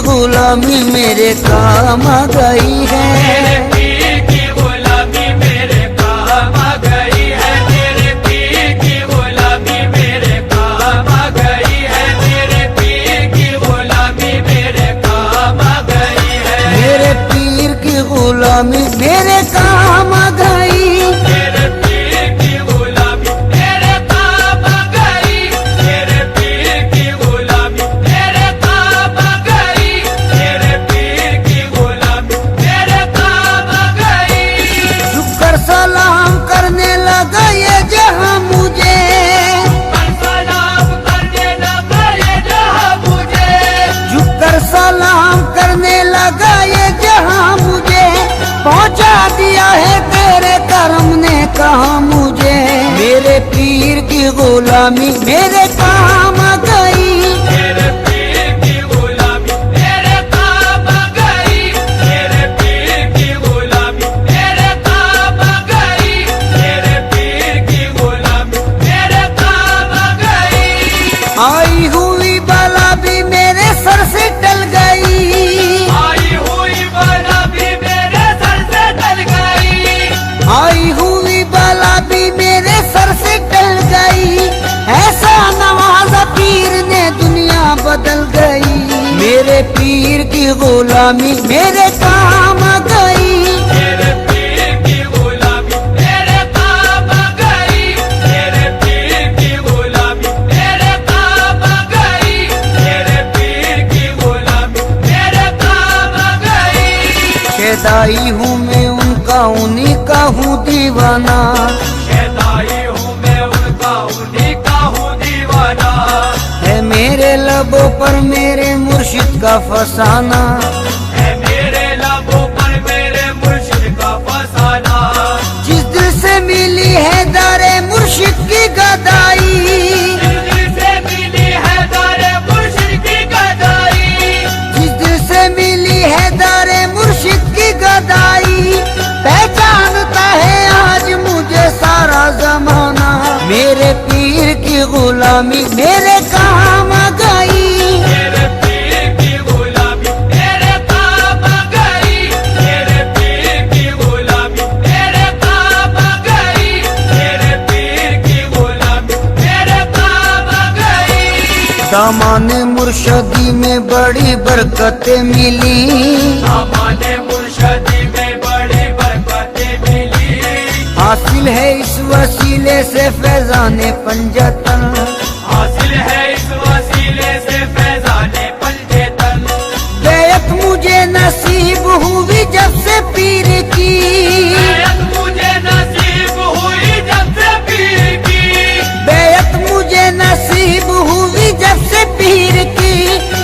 गुलामी मेरे काम आ गई है। मेरे पीर की गुलामी मेरे काम आ गई है। मेरे पीर की गुलामी मेरे काम आ गई है। मेरे पीर की गुलामी मेरे काम आ गई है। मेरे पीर की गुलामी मेरे काम आ गई। मेरे पीर की गुलामी मेरे काम आ गई। मेरे पीर की गुलामी मेरे काम आ गई। मेरे पीर की गुलामी मेरे काम आ गई। झुककर सलाम करने लगा ये जहां मुझे, सलाम करने लगा ये जहां मुझे। झुककर सलाम करने लगा ये जहां मुझे। पहुंचा दिया है तेरे करम ने कहा मुझे। मेरे पीर की गुलामी मेरे काम आ गई। मेरे पीर की गुलामी मेरे काम आ गई। मेरे पीर की गुलामी मेरे काम आ गई। मेरे पीर की गुलामी मेरे काम आ गई। आई हुई बला भी मेरे सर से टल गई। आई हुई बला भी मेरे सर से टल गई। आई हुई बला भी मेरे सर से टल गई। ऐसा नवाजा पीर ने दुनिया बदल गई। मेरे पीर की गुलामी मेरे काम आ गई। मेरे पीर की गुलामी मेरे काम आ गई। मेरे पीर की गुलामी मेरे काम आ गई। मेरे पीर की गुलामी मेरे काम आ गई। शेदाई हूँ मैं उनका, उन्हीं का हूँ दीवाना। शैताई हूँ मैं उनका, उन्हीं का हूँ दीवाना। है मेरे लबों पर मेरे मुर्शिद का फसाना। है मेरे लबों पर मेरे मुर्शिद का फसाना। जिस दिल से मिली है दारे मुर्शिद की गदाई। दिल से मिली है दारे मुर्शिद की गदाई। जिस दिल से मिली है दारे मुर्शिद की गदाई। पहचानता है आज मुझे सारा जमाना। मेरे पीर की गुलामी मेरे काम आ गई। मेरे पीर की गुलामी मेरे काम आ गई। मेरे पीर की गुलामी मेरे काम आ गई। मेरे पीर की गुलामी मेरे काम आ गई। दामाने मुर्शदी में बड़ी बरकतें मिली। हमारे मुर्शदी में बड़ी बरकतें मिली। हासिल है इस वसीले से फैजाने पंजतन। हासिल है इस वसीले से फैजाने पंजेतन। बैत मुझे नसीब हुई जब से पीर की। बैत मुझे नसीब हुई जब से पीर की। बैत मुझे नसीब हुई जब से पीर की।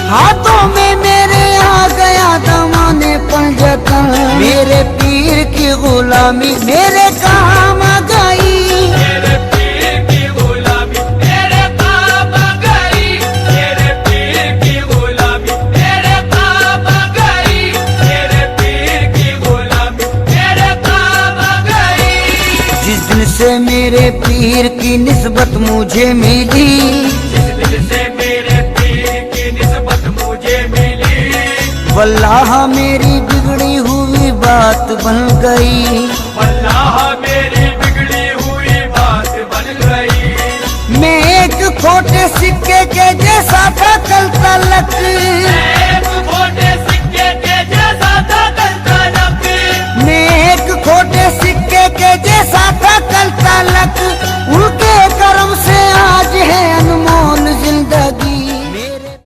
हाथों में मेरे आ गया दमाने पंजतन। मेरे पीर की गुलामी मेरे काम आ गई। मेरे पीर की गुलामी मेरे काम आ गई। मेरे पीर की गुलामी मेरे काम आ गई। मेरे पीर की गुलामी मेरे काम आ गई। जिस दिन से मेरे पीर की निस्बत मुझे मिली। जिस दिल से मेरे पीर की निस्बत मुझे मिली। वल्लाह मेरी बिगड़ी हुई बात बन गई। अल्लाह मेरी बिगड़ी हुई बात बन गई। मैं एक खोटे सिक्के के जैसा था कल तलक।